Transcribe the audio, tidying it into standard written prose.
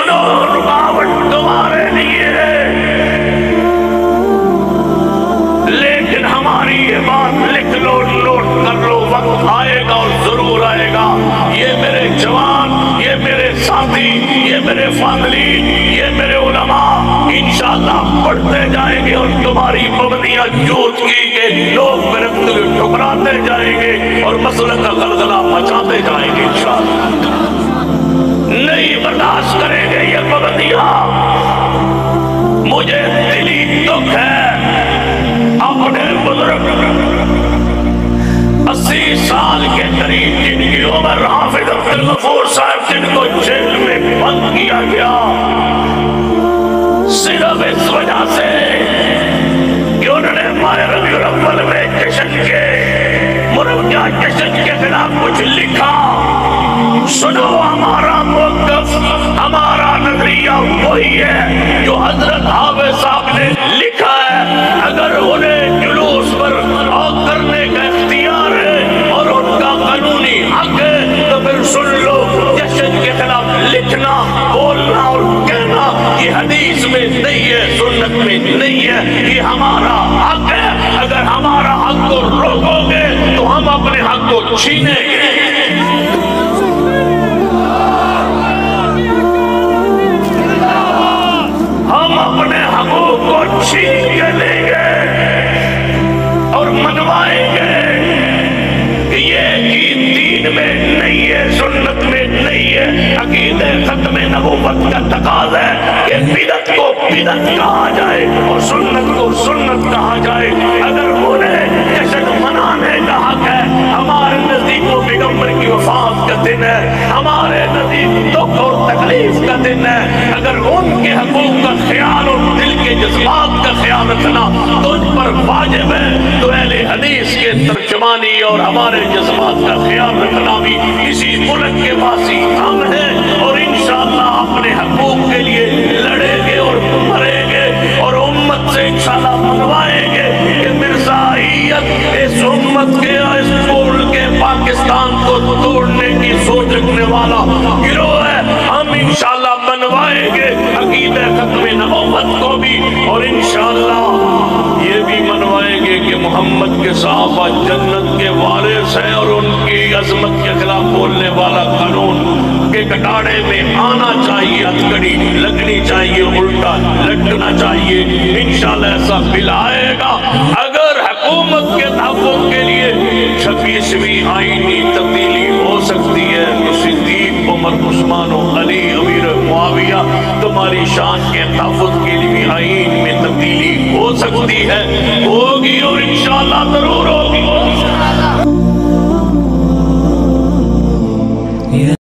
سنو رکاوٹ تمہارے لیے ہے، لیکن ہماری یہ بات لکھ لو، نوٹ کر لو، وقت آئے گا اور ضرور آئے گا. یہ میرے جوان، یہ میرے ساتھی، یہ میرے فاضلین، یہ میرے علماء انشاءاللہ پڑھتے جائیں گے اور تمہاری پابندیاں جوت کی کہ لوگ میرے ٹھکراتے جائیں گے اور مسلک کا غلغلہ مچاتے جائیں گے انشاءاللہ. نہیں برداشت کریں گے یہ پابندیاں. مجھے دلی دکھ ہے اپنے بزرگ 80 سال کے قریب جن کی عمر حافظ عبدالغفور صاحب جن کو جیل میں بند کیا گیا صرف اس وجہ سے کہ انہوں نے ماہ ربیع الاول میں جشن کے مروجہ جشن کے خلاف کچھ لکھا. سنو ہمارا موقف، ہمارا نظریہ وہی ہے جو حضرت حافظ صاحب نے لکھا ہے. اگر انہیں جلوس پر کرنے کا اختیار ہے اور ان کا قانونی حق ہے تو پھر سن لو، جشن کے خلاف لکھنا، بولنا اور کہنا یہ حدیث میں نہیں ہے، سنت میں نہیں ہے، یہ ہمارا حق ہے. اگر ہمارا حق کو روکو گے تو ہم اپنے حق کو چھینیں گے. ہم اپنے حقوق کو چھین کے لیں گے اور منوائیں گے کہ یہ دین میں نہیں ہے، سنت میں نہیں ہے. عقیدہ ختم نبوت کا تقاضا ہے کہ بدعت کو بدعت کہا جائے اور سنت کو سنت کہا جائے. اگر انہیں جشن منانے کا حق ہے، ہمارے نزدیک وہ پیغمبر کی وفات کا دن ہے، ہمارے نزدیک دکھ اور تکلیف کا دن ہے. اگر ان کے حقوق کا خیال اور دل کے جذبات کا خیال رکھنا تجھ پر واجب ہے تو اہل حدیث کے ترجمانی اور ہمارے جذبات کا خیال رکھنا بھی اسی ملک کے واسی ہم ہیں. اور انشاءاللہ اپنے حقوق کے لیے لڑیں گے اور مریں گے اور امت سے انشاءاللہ منوائیں گے کہ مرزائیت اس امت کے اس ملک کے پاکستان کو توڑنے کی سوچ رکھنے والا گروہ ہے. ہم انشاءاللہ منوائیں گے عقیدہ ختم نبوت کو بھی اور انشاءاللہ یہ بھی منوائیں گے کہ محمد کے صحابہ جنت کے وارث ہیں اور ان کی عظمت کے خلاف بولنے والا قانون کے کٹاڑے میں آنا چاہیے، ہتھکڑی لگنی چاہیے، الٹا لٹنا چاہیے. انشاءاللہ ایسا بل آئے گا. اگر حکومت کے تحفظ کے لیے 26ویں آئینی تبدیلی ہو سکتی ہے تو صدیق، عمر، عثمان و علی، امیر معاویہ تمہاری شان کے تحفظ کے لیے بھی آئین میں تبدیلی ہو سکتی ہے، ہوگی اور انشاءاللہ ضرور